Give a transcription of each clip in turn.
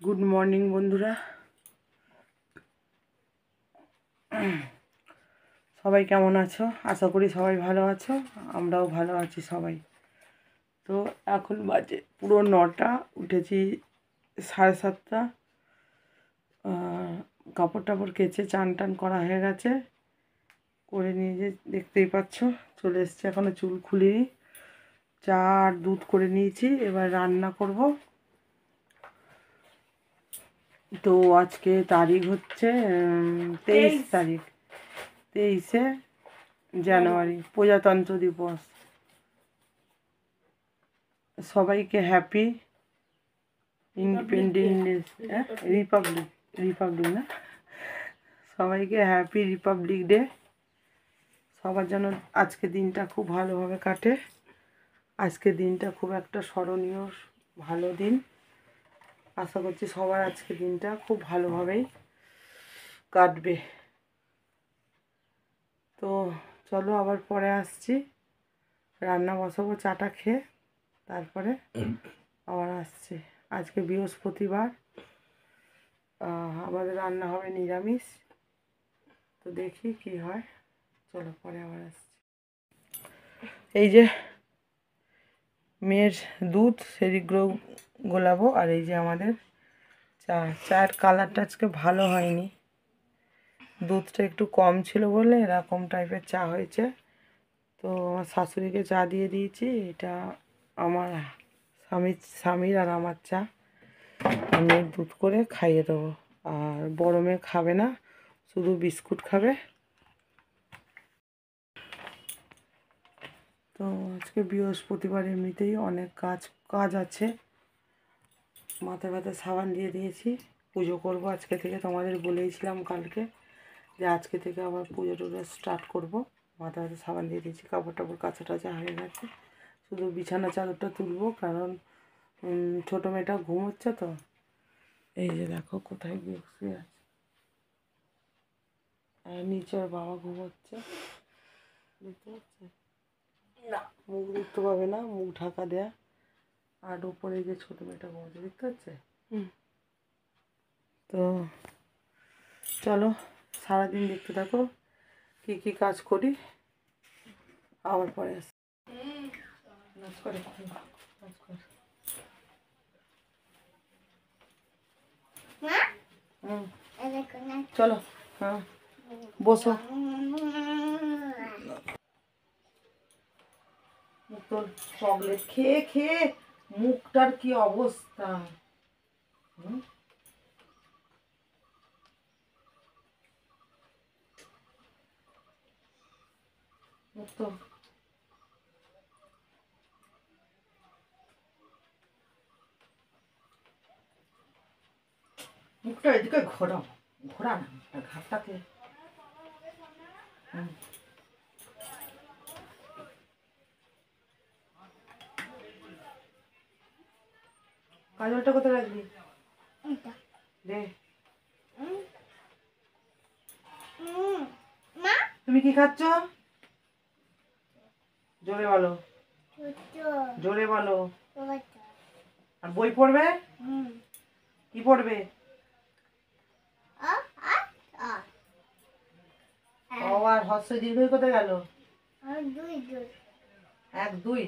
Good morning বন্ধুরা, সবাই কেমন আছো? আশা করি সবাই ভালো আছো, আমরাও ভালো আছি সবাই। তো এখন বাজে পুরো 9টা, উঠেছি 7:30। কাপড় টাপড় কেচে চান টান করা হয়ে গেছে, করে নিয়ে যে দেখতেই পাচ্ছ চলে এসছে। এখনো চুল খুলিনি, চা আর দুধ করে নিয়েছি, এবার রান্না করব। তো আজকে তারিখ হচ্ছে 23 তারিখ, 23শে জানুয়ারি, প্রজাতন্ত্র দিবস। সবাইকে হ্যাপি ইন্ডিপেন্ডেন্স রিপাবলিক না, সবাইকে হ্যাপি রিপাবলিক ডে। সবার যেন আজকে দিনটা খুব ভালোভাবে কাটে। আজকে দিনটা খুব একটা স্মরণীয় ভালো দিন। আশা করছি সবার আজকে দিনটা খুব ভালোভাবেই কাটবে। তো চলো আবার পরে আসছি, রান্না বসাবো চাটা খেয়ে, তারপরে আবার আসছি। আজকে বৃহস্পতিবার, আমাদের রান্না হবে নিরামিষ। তো দেখি কি হয়, চলো পরে আবার আসছি। এই যে মেয়ের দুধ, সেদিকগুলো গোলাবো। আর এই যে আমাদের চায়ের কালারটা আজকে ভালো হয়নি, দুধটা একটু কম ছিল বলে এরকম টাইপের চা হয়েছে। তো আমার শাশুড়িকে চা দিয়ে দিয়েছি, এটা আমার স্বামীর আর আমার চা। আমি দুধ করে খাইয়ে দেবো। আর বড় মেয়ে খাবে না, শুধু বিস্কুট খাবে। তো আজকে বৃহস্পতিবার, এমনিতেই অনেক কাজ আছে। মাথায় সাবান দিয়ে দিয়েছি, পুজো করব আজকে থেকে। তোমাদের বলেইছিলাম কালকে যে আজকে থেকে আবার পুজো টুজো স্টার্ট করব। মাথায় সাবান দিয়ে দিয়েছি, কাপড় টাপড় কাচা টাচা হয়ে গেছে, শুধু বিছানা চাদরটা তুলবো, কারণ ছোটো মেয়েটা ঘুমোচ্ছে। তো এই যে দেখো কোথায় গিয়ে শুয়ে আছে, আর নিচে ওর বাবা ঘুমোচ্ছে, দেখতে পাচ্ছে না, মুখ দেখতে পাবে না, মুখ ঢাকা দেয়া। আর উপরে যে ছোটো মেয়েটা ঘুমোচ্ছে, দেখতে পাচ্ছে। তো চলো সারাদিন দেখতে থাকো কী কী কাজ করি, আবার পরে আসি। চলো, হ্যাঁ বসো। তোর চকলেট খেয়ে খেয়ে মুখটার কি অবস্থা। তো মুখটা এদিকে ঘোরাও, ঘোরা না ঘাটটাকে। কাজলটা কোথায় রাখবি রে? তুমি কি খাচ্ছ? জোরে বলো, জোরে বলো। আর বই পড়বে? কি পড়বে? ও আর হর্ষই দীর্ঘই কোথায় গেল? 1 2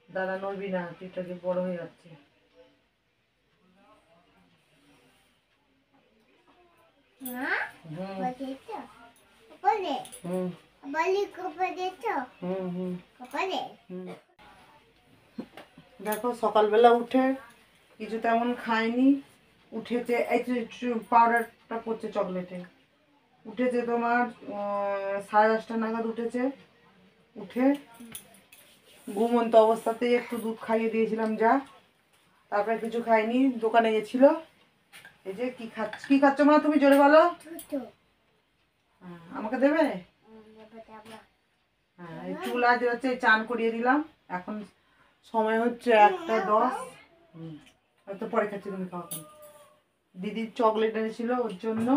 দাদা নড়বি না, তুইটাকে বড় হয়ে যাচ্ছে। দেখো সকালবেলা উঠে কিছু তেমন খায়নি, উঠেছে এই পাউডারটা পড়ছে চকলেটে। উঠেছে তোমার 10:30 নাগাদ উঠেছে। উঠে ঘুমন্ত অবস্থাতেই একটু দুধ খাইয়ে দিয়েছিলাম যা, তারপরে কিছু খাইনি, দোকানে গেছিল। এই যে কি খাচ্ছ মা তুমি, জোরে বলো। আমাকে দেবে? হ্যাঁ, এই চুল আজ হচ্ছে চান করিয়ে দিলাম। এখন সময় হচ্ছে 1:10। হয়তো পরে খাচ্ছি, তুমি খাওয়া। দিদির চকলেট এনেছিল ওর জন্য,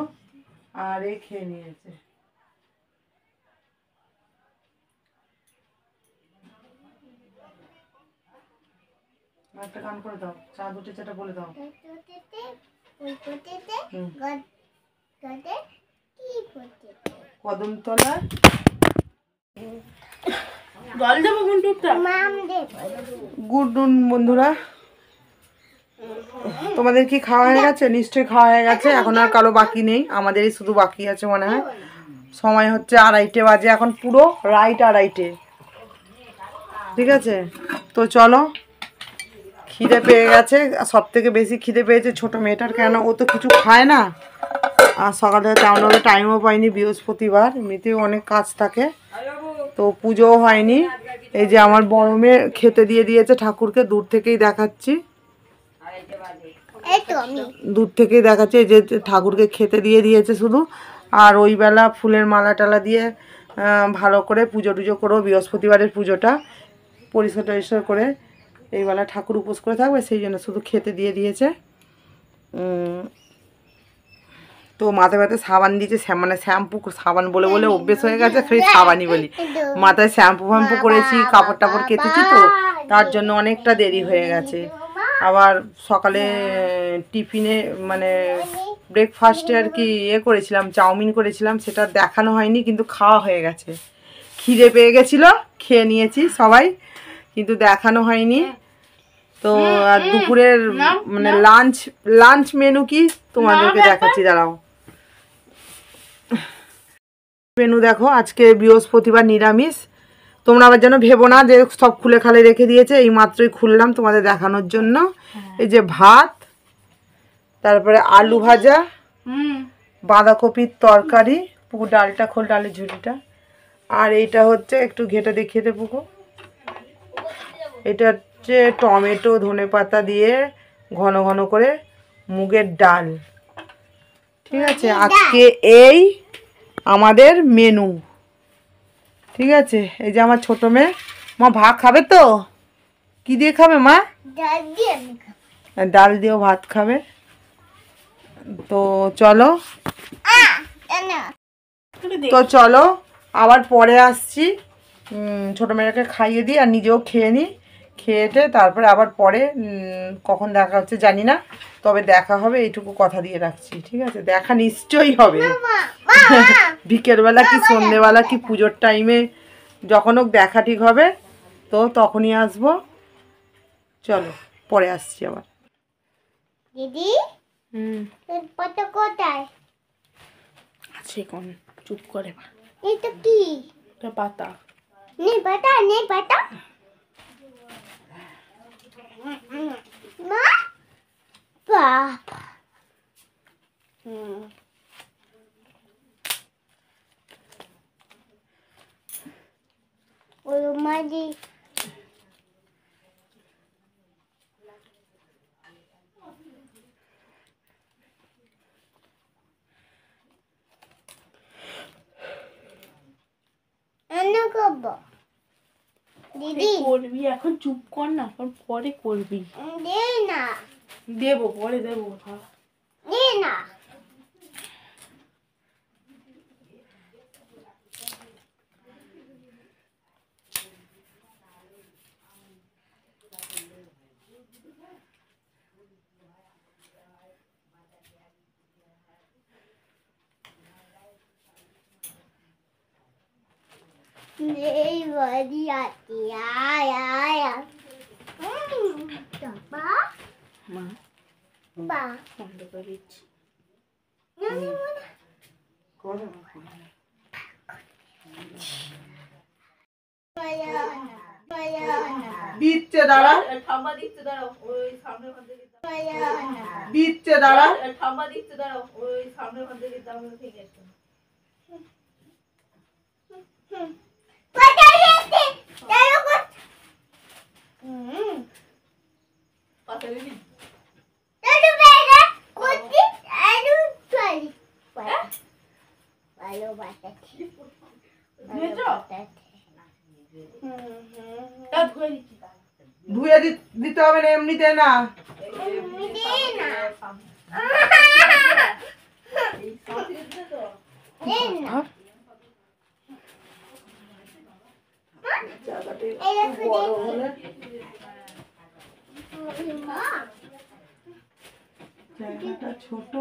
আর এ খেয়ে নিয়েছে। একটা গান করে দাও, চা দুটো চাটা বলে দাও। কদমতলা জল দেবো গুন্টুরটা। গুড বন্ধুরা, তোমাদের কি খাওয়া হয়ে গেছে? নিশ্চয়ই খাওয়া হয়ে গেছে, এখন আর কারো বাকি নেই, আমাদেরই শুধু বাকি আছে মনে হয়। সময় হচ্ছে 2:30 বাজে, এখন পুরো রাইট 2:30। ঠিক আছে, তো চলো, খিদে পেয়ে গেছে, সব থেকে বেশি খিদে পেয়েছে ছোটো মেয়েটার, কেন ও তো কিছু খায় না, আর সকালে তেমন হলে টাইমও পাইনি, বৃহস্পতিবার এমনিতেও অনেক কাজ থাকে, তো পুজোও হয়নি। এই যে আমার বড় মেয়ে খেতে দিয়ে দিয়েছে ঠাকুরকে, দূর থেকেই দেখাচ্ছি, দূর থেকেই দেখাচ্ছে, এই যে ঠাকুরকে খেতে দিয়ে দিয়েছে শুধু। আর ওই বেলা ফুলের মালা টালা দিয়ে ভালো করে পুজো টুজো করো, বৃহস্পতিবারের পুজোটা পরিষ্কার টরিষ্কার করে এই বেলা ঠাকুর উপোস করে থাকবে, সেই জন্য শুধু খেতে দিয়ে দিয়েছে। তো মাথায় ব্যথা সাবান দিয়েছে, মানে শ্যাম্পু, সাবান বলে বলে অভ্যেস হয়ে গেছে, খালি সাবানই বলি। মাথায় শ্যাম্পু ফ্যাম্পু করেছি, কাপড় টাপড় কেচেছি, তো তার জন্য অনেকটা দেরি হয়ে গেছে। আবার সকালে টিফিনে মানে ব্রেকফাস্টে আর কি করেছিলাম, চাউমিন করেছিলাম, সেটা দেখানো হয়নি, কিন্তু খাওয়া হয়ে গেছে। খিদে পেয়ে গেছিলো, খেয়ে নিয়েছি সবাই, কিন্তু দেখানো হয়নি। তো আর দুপুরের মানে লাঞ্চ মেনু কি তোমাদেরকে দেখাচ্ছি, দাঁড়াও। মেনু দেখো, আজকে বৃহস্পতিবার নিরামিষ। তোমরা আবার যেন ভেবো না যে সব খুলে খালে রেখে দিয়েছে, এই মাত্রই খুললাম তোমাদের দেখানোর জন্য। এই যে ভাত, তারপরে আলু ভাজা, বাঁধাকপির তরকারি, পুকু ডালটা খোল, ডালের ঝুড়িটা, আর এইটা হচ্ছে একটু ঘেটে দেখিয়ে দে পুকু, এটা হচ্ছে টমেটো ধনেপাতা দিয়ে ঘন ঘন করে মুগের ডাল। ঠিক আছে, আজকে এই আমাদের মেনু। ঠিক আছে, এই যে আমার ছোট মেয়ে, মা ভাত খাবে তো? কি দিয়ে খাবে মা? ডাল দিয়েও ভাত খাবে। তো চলো, আবার পরে আসছি, ছোটো মেয়েটাকে খাইয়ে দিই আর নিজেও খেয়ে নিই, খেয়েটে তারপরে আবার পরে কখন দেখা হচ্ছে জানি না, তবে দেখা হবে, এইটুকু কথা দিয়ে রাখছি। ঠিক আছে, দেখা নিশ্চয়ই হবে, বিকেলবেলা কি সন্ধেবেলা কি পুজোর টাইমে যখন হোক দেখা ঠিক হবে, তো তখনই আসবো। চলো পরে আসছি আবার। দিদি কোথায় আছে কোন? চুপ করে, এটা কি? এটা পাতা। নেই পাতা, নেই পাতা। মা বাবা, ওই মাঝি দিদি করবি, এখন চুপ কর না, এখন পরে করবি। দে না, দেবো, পরে দেবো, দে না। এই বাড়ি আতি আয়া বাবা মা বা বন্ধ করে দিচ্ছি, দিচ্ছে দাঁড়া, দিচ্ছে দাঁড়া, ধুয়ে দিতে হবে না, এমনিতে না। ছোট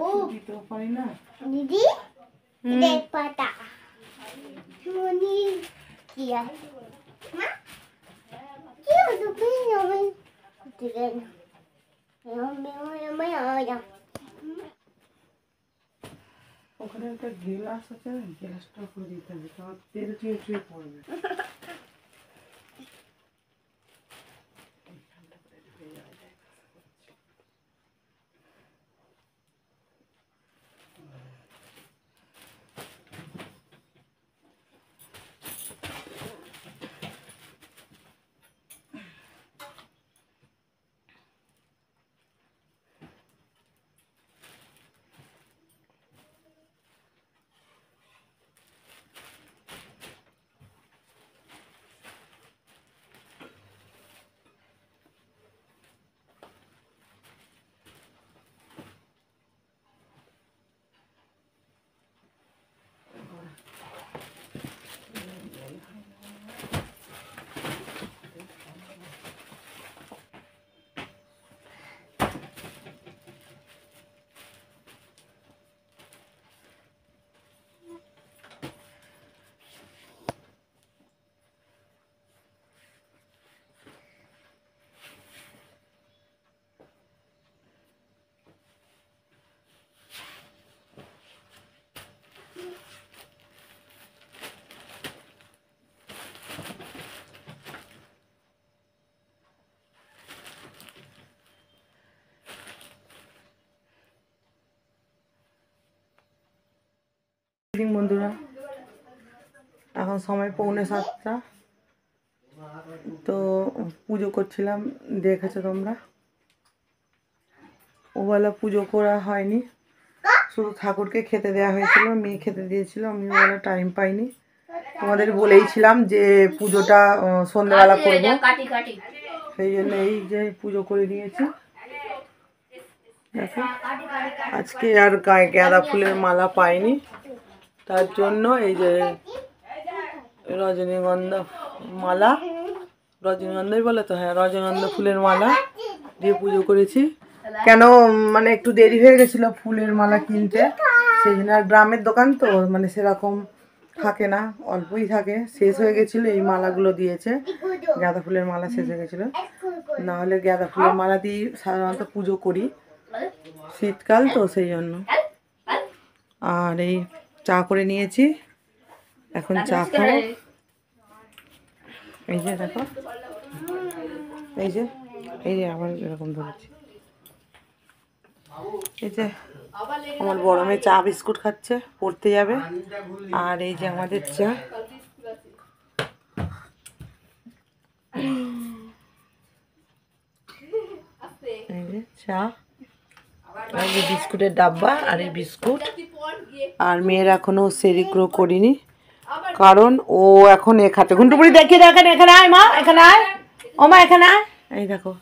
ও দিতেও পারি না। দিদি দেখ পাতা মনি কি আছে মা কি হলো তুমি আমি দিলেন ওখানে একটা গ্লাস আছে, গ্লাসটা করে দিতে হবে, তাহলে তেল চুয়ে চুয়ে পড়বে। বন্ধুরা, এখন সময় 6:45। তো পুজো করছিলাম, দেখেছো তোমরা। ওবেলা পুজো করা হয়নি, শুধু ঠাকুরকে খেতে দেওয়া হয়েছিল, মেয়ে খেতে দিয়েছিল। আমি ওবেলা টাইম পাইনি। তোমাদের বলেইছিলাম যে পুজোটা সন্ধ্যেবেলা করবো, সেই জন্য এই যে পুজো করে নিয়েছি। দেখো, আজকে আর গায়ে গাঁদা ফুলের মালা পাইনি, তার জন্য এই যে রজনীগন্ধা মালা, রজনীগন্ধাই বলে তো, হ্যাঁ রজনীগন্ধা ফুলের মালা দিয়ে পুজো করেছি। কেন মানে একটু দেরি হয়ে গেছিলো ফুলের মালা কিনতে, সেই জন্য। আর গ্রামের দোকান তো মানে সেরকম থাকে না, অল্পই থাকে, শেষ হয়ে গেছিলো। এই মালাগুলো দিয়েছে, গাঁদা ফুলের মালা শেষ হয়ে গেছিলো। নাহলে গাঁদা ফুলের মালা দিয়ে সাধারণত পুজো করি, শীতকাল তো সেই জন্য। আর এই চা করে নিয়েছি, এখন চা খাবো। এই যে দেখো, এই যে আবার এরকম ধরেছি। এই যে আমার বড় মেয়ে চা বিস্কুট খাচ্ছে, পড়তে যাবে। আর এই যে আমাদের চা, এই যে চা, আর এই বিস্কুটের ডাব্বা, আর এই বিস্কুট। আর মেয়ের এখনো সেরিগ্রো করিনি, কারণ ও এখন এ খাচ্ছে। ঘুন্টুপুরি দেখিয়ে দেখেন, এখানে আয় মা, এখানে আয়, ও মা এখানে আয়। এই দেখো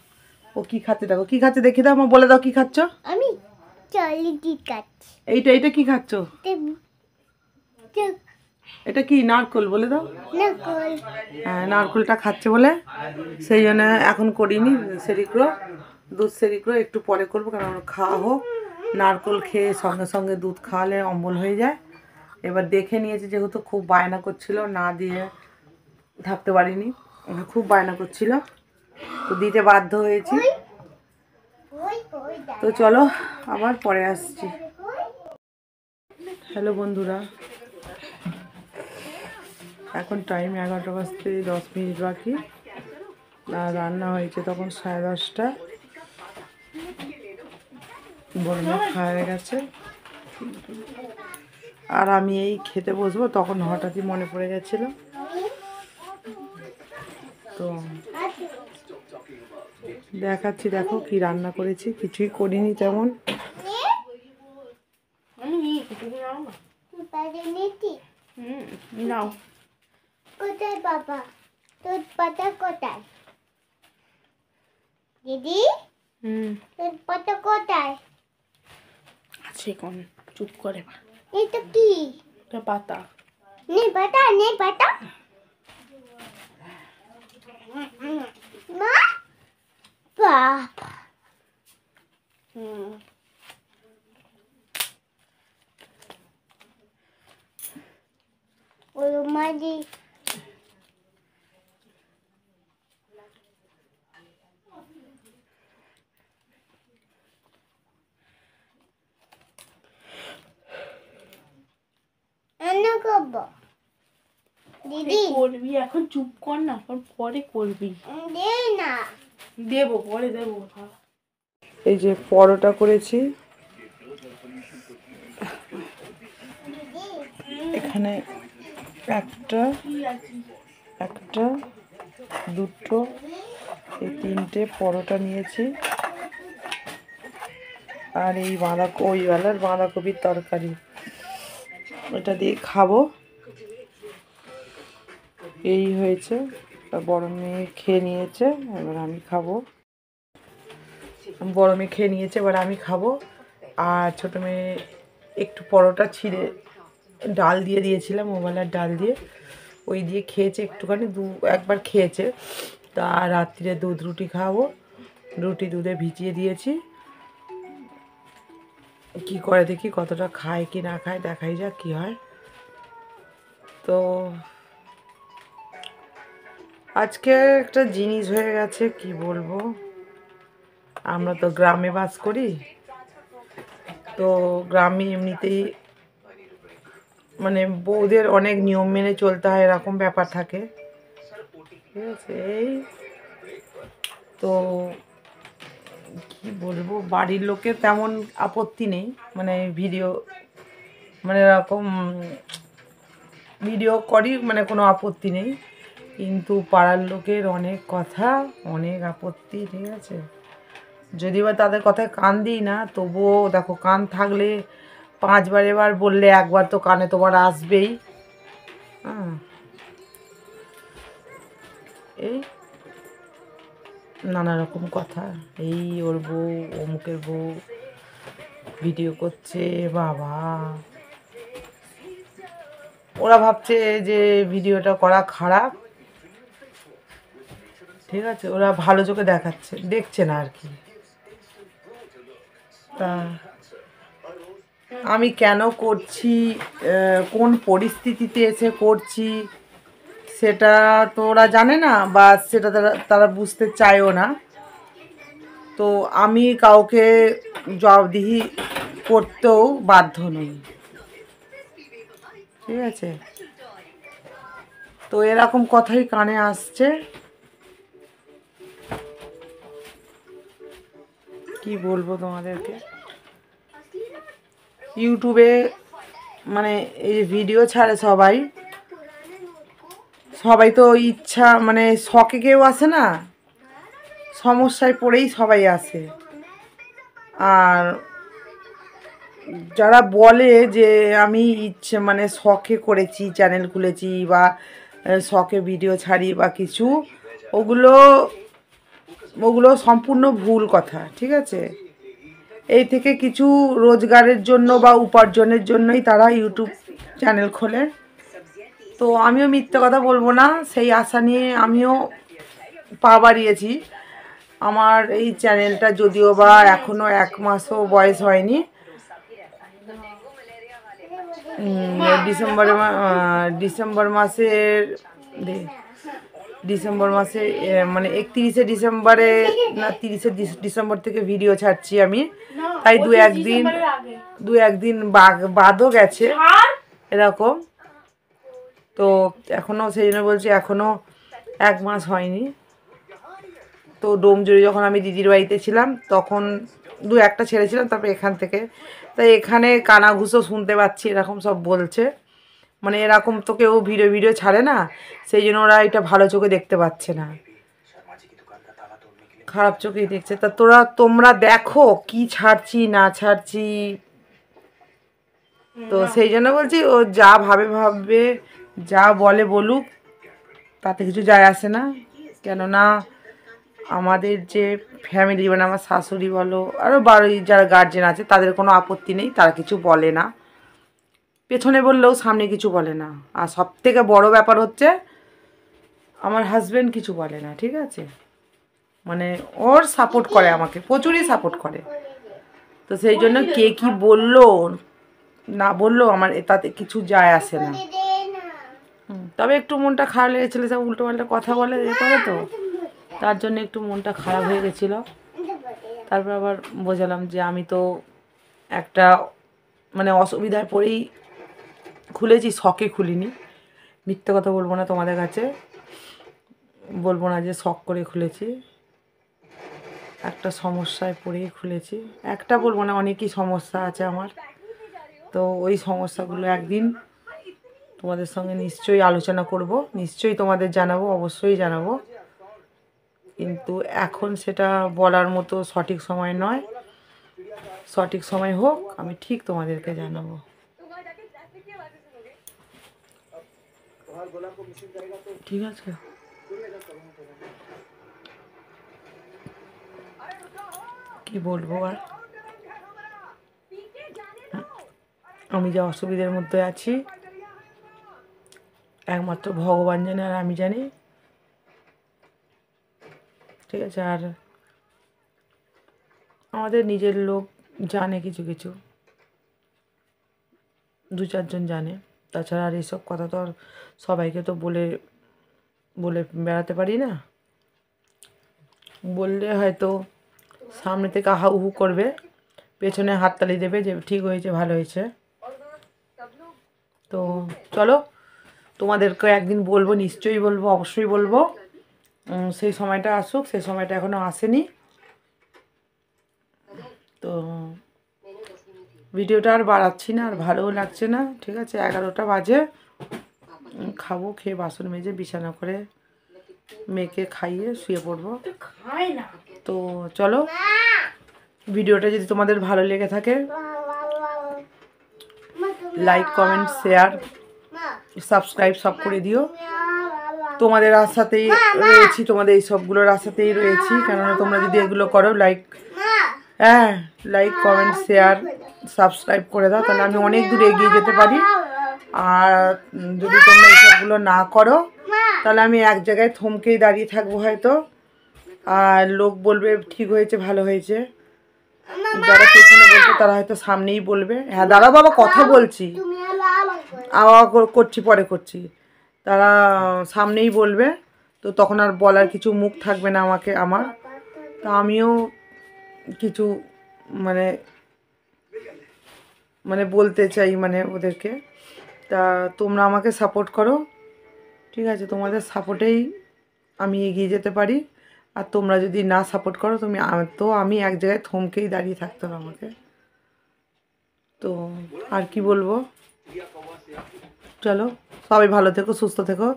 ও কি খাচ্ছে, দেখো কি খাচ্ছে, দেখিয়ে দাও মা, বলে দাও কি খাচ্ছ। আমি চালিয়ে খাচ্ছি। এইটা কি খাচ্ছ? এটা কি নারকোল, বলে দাও। হ্যাঁ, নারকোলটা খাচ্ছে বলে সেই জন্য এখন করিনি সেরিগ্রো। দুধ সেরিগ্রো একটু পরে করবো, কারণ খাওয়া হোক। নারকোল খেয়ে সঙ্গে সঙ্গে দুধ খাওয়ালে অম্বল হয়ে যায়। এবার দেখে নিয়েছি, যেহেতু খুব বায়না করছিল, না দিয়ে থাকতে পারিনি, খুব বায়না করছিল, তো দিতে বাধ্য হয়েছি। তো চলো আবার পরে আসছি। হ্যালো বন্ধুরা, এখন টাইম 11টা বাজতে 10 মিনিট বাকি। আর রান্না হয়েছে তখন 10:30। বড় মেয়ে খাওয়া গেছে, আর আমি এই খেতে বসবো, তখন হঠাৎই মনে পড়ে গেছিল। তো দেখাচ্ছি, দেখো কি রান্না করেছি। কিছুই করিনি তেমন। কোথায় বাবা, তোর পাতা কোথায় দিদি? তোর পাতা কোথায় আছে? কোন চুপ করে, এটা কি? এটা পাতা। নেই পাতা, নেই পাতা। মা বাবা ওই মাঝি এনে করবো দিদি করবি এখন, চুপ কর না, পরে করবি। দে না দেবো, পরে দেবো। এই যে পরোটা করেছি, এখানে একটা একটা দুটো এই তিনটে পরোটা নিয়েছি, আর এই ওই বেলার বাঁধাকপির তরকারি, এটা দিয়ে খাবো। এই হয়েছে, বড় মেয়ে খেয়ে নিয়েছে, এবার আমি খাবো। বড় মেয়ে খেয়ে নিয়েছে, এবার আমি খাবো। আর ছোটো মেয়ে একটু পরোটা ছিঁড়ে ডাল দিয়ে দিয়েছিলাম, ওবেলার ডাল দিয়ে, ওই দিয়ে খেয়েছে একটুখানি, একবার খেয়েছে। তা রাত্রিরে দুধ রুটি খাবো, রুটি দুধে ভিজিয়ে দিয়েছি, কি করে দেখি কতটা খায় কি না খায়, দেখাই যাক কি হয়। তো আজকে একটা জিনিস হয়ে গেছে, কি বলবো, আমরা তো গ্রামে বাস করি, তো গ্রামে এমনিতেই মানে বউদের অনেক নিয়ম মেনে চলতে হয়, এরকম ব্যাপার থাকে, ঠিক আছে। এই তো কি বলবো, বাড়ির লোকের তেমন আপত্তি নেই, মানে ভিডিও মানে এরকম ভিডিও করি, মানে কোনো আপত্তি নেই, কিন্তু পাড়ার লোকের অনেক কথা, অনেক আপত্তি, ঠিক আছে। যদি বা তাদের কথায় কান দিই না, তবুও দেখো কান থাকলে 5 বার এবার বললে একবার তো কানে তোমার আসবেই। হ্যাঁ, এই নানা রকম কথা, এই ওর বউ অমুকের বউ ভিডিও করছে, বাবা ওরা ভাবছে যে ভিডিওটা করা খারাপ, ঠিক আছে, ওরা ভালো চোখে দেখছে না আর কি। তা আমি কেন করছি, কোন পরিস্থিতিতে এসে করছি, সেটা তো ওরা জানে না, বা সেটা তারা বুঝতে চায়ও না। তো আমি কাউকে জবাবদিহি করতেও বাধ্য নই, ঠিক আছে। তো এরকম কথাই কানে আসছে, কি বলবো তোমাদেরকে। ইউটিউবে মানে এই ভিডিও ছাড়ে সবাই তো ইচ্ছা মানে শখে কেউ আসে না, সমস্যায় পড়েই সবাই আসে। আর যারা বলে যে আমি ইচ্ছে মানে শখে করেছি, চ্যানেল খুলেছি বা শখে ভিডিও ছাড়ি বা কিছু, ওগুলো সম্পূর্ণ ভুল কথা, ঠিক আছে। এই থেকে কিছু রোজগারের জন্য বা উপার্জনের জন্যই তারা ইউটিউব চ্যানেল খোলে। তো আমিও মিথ্যে কথা বলবো না, সেই আশা নিয়ে আমিও পা বাড়িয়েছি। আমার এই চ্যানেলটা যদিও বা এখনও 1 মাসও বয়স হয়নি, ডিসেম্বর মাসে মানে 31শে ডিসেম্বরে না 30শে ডিসেম্বর থেকে ভিডিও ছাড়ছি আমি, তাই দু একদিন বাদও গেছে এরকম। তো এখনও সেই জন্য বলছি এখনও 1 মাস হয়নি। তো ডোমজুড়ি যখন আমি দিদির বাড়িতে ছিলাম তখন 2-1টা ছেড়েছিলাম, তারপরে এখান থেকে, তাই এখানে কানাঘুষো শুনতে পাচ্ছি, এরকম সব বলছে, মানে এরকম তো কেউ ভিডিও ছাড়ে না, সেই জন্য ওরা এটা ভালো চোখে দেখতে পাচ্ছে না, খারাপ চোখেই দেখছে। তা তোমরা দেখো কি ছাড়ছি না ছাড়ছি। তো সেই জন্য বলছি, ও যা ভাববে, যা বলুক, তাতে কিছু যায় আসে না। কেননা আমাদের যে ফ্যামিলি, মানে আমার শাশুড়ি বলো, আরও বাড়ির যারা গার্জেন আছে, তাদের কোনো আপত্তি নেই, তারা কিছু বলে না, পেছনে বললেও সামনে কিছু বলে না। আর সবথেকে বড় ব্যাপার হচ্ছে আমার হাজব্যান্ড কিছু বলে না, ঠিক আছে, মানে ওর সাপোর্ট করে, আমাকে প্রচুরই সাপোর্ট করে। তো সেই জন্য কে কি বললো না বললো আমার তাতে কিছু যায় আসে না। দে না তবে একটু মনটা খারাপ লেগেছিলো, সব উল্টো পাল্টা কথা বলে এ করে তো, তার জন্য একটু মনটা খারাপ হয়ে গেছিলো। তারপর আবার বোঝালাম যে আমি তো একটা মানে অসুবিধার পরেই খুলেছি, শখে খুলিনি, মিথ্যে কথা বলবো না তোমাদের কাছে, বলবো না যে শখ করে খুলেছি, একটা সমস্যায় পড়েই খুলেছি। একটা বলবো না, অনেকই সমস্যা আছে আমার। তো ওই সমস্যাগুলো একদিন তোমাদের সঙ্গে নিশ্চয়ই আলোচনা করব, নিশ্চয়ই তোমাদের জানাবো, অবশ্যই জানাবো, কিন্তু এখন সেটা বলার মতো সঠিক সময় নয়। সঠিক সময় হোক, আমি ঠিক তোমাদেরকে জানাবো। ঠিক আছে, কি বলবো আর, আমি যা অসুবিধার মধ্যে আছি একমাত্র ভগবান জানে আর আমি জানি। ঠিক আছে, আর আমাদের নিজের লোক জানে কিছু কিছু, 2-4 জন জানে, তাছাড়া আর এইসব কথা তো আর সবাইকে তো বলে বলে বেড়াতে পারি না। বললে হয়তো সামনে থেকে হা হু করবে, পেছনে হাততালি দেবে যে ঠিক হয়েছে, ভালো হয়েছে। তো চলো, তোমাদেরকে একদিন বলবো, নিশ্চয়ই বলবো, অবশ্যই বলবো। সেই সময়টা আসুক, সেই সময়টা এখনও আসেনি। তো ভিডিওটা আর বাড়াচ্ছি না, আর ভালোও লাগছে না। ঠিক আছে, 11টা বাজে, খাবো, খেয়ে বাসন মেজে বিছানা করে মেয়েকে খাইয়ে শুয়ে পড়বো। খায় না। তো চলো, ভিডিওটা যদি তোমাদের ভালো লেগে থাকে, লাইক, কমেন্ট, শেয়ার, সাবস্ক্রাইব সব করে দিও। তোমাদের আশাতেই রয়েছি, তোমাদের এই সবগুলোর আশাতেই রয়েছি, কেননা তোমরা যদি এগুলো করো, লাইক, হ্যাঁ, লাইক, কমেন্ট, শেয়ার, সাবস্ক্রাইব করে দাও, তাহলে আমি অনেক দূর এগিয়ে যেতে পারি। আর যদি তোমরা এইসবগুলো না করো, তাহলে আমি এক জায়গায় থমকেই দাঁড়িয়ে থাকবো হয়তো, আর লোক বলবে ঠিক হয়েছে, ভালো হয়েছে। যারা পেছনে বলবে তারা হয়তো সামনেই বলবে, হ্যাঁ দাঁড়াও বাবা, কথা বলছি, আবার করছি, পরে করছি, তারা সামনেই বলবে। তো তখন আর বলার কিছু মুখ থাকবে না আমার। তা আমিও কিছু মানে মানে বলতে চাই মানে ওদেরকে। তা তোমরা আমাকে সাপোর্ট করো, ঠিক আছে, তোমাদের সাপোর্টেই আমি এগিয়ে যেতে পারি। আর তোমরা যদি না সাপোর্ট করো, তো আমি এক জায়গায় থমকেই দাঁড়িয়ে থাকতে হবে আমাকে। তো আর কি বলবো, চলো, সবাই ভালো থেকো, সুস্থ থেকো,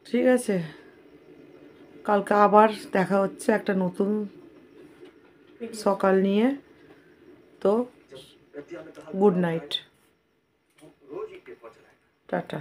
ঠিক আছে। কালকে আবার দেখা হচ্ছে একটা নতুন সকাল নিয়ে। তো গুড নাইট, টাটা।